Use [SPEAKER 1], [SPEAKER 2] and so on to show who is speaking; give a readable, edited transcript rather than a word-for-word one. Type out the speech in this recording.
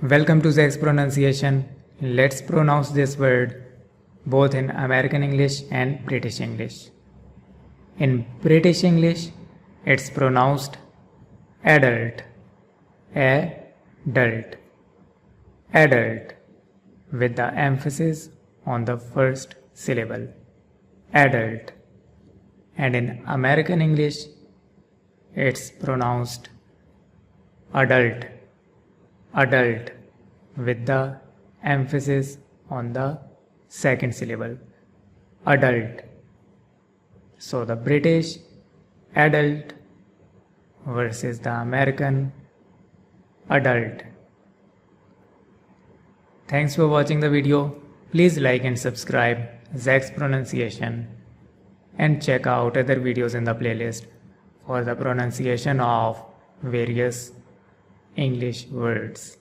[SPEAKER 1] Welcome to Zack's pronunciation. Let's pronounce this word both in American English and British English. In British English, it's pronounced adult, adult, adult, with the emphasis on the first syllable, adult. And in American English, it's pronounced adult, adult, with the emphasis on the second syllable, adult. So the British adult versus the American adult. Thanks for watching the video. Please like and subscribe Zack's pronunciation and check out other videos in the playlist for the pronunciation of various English words.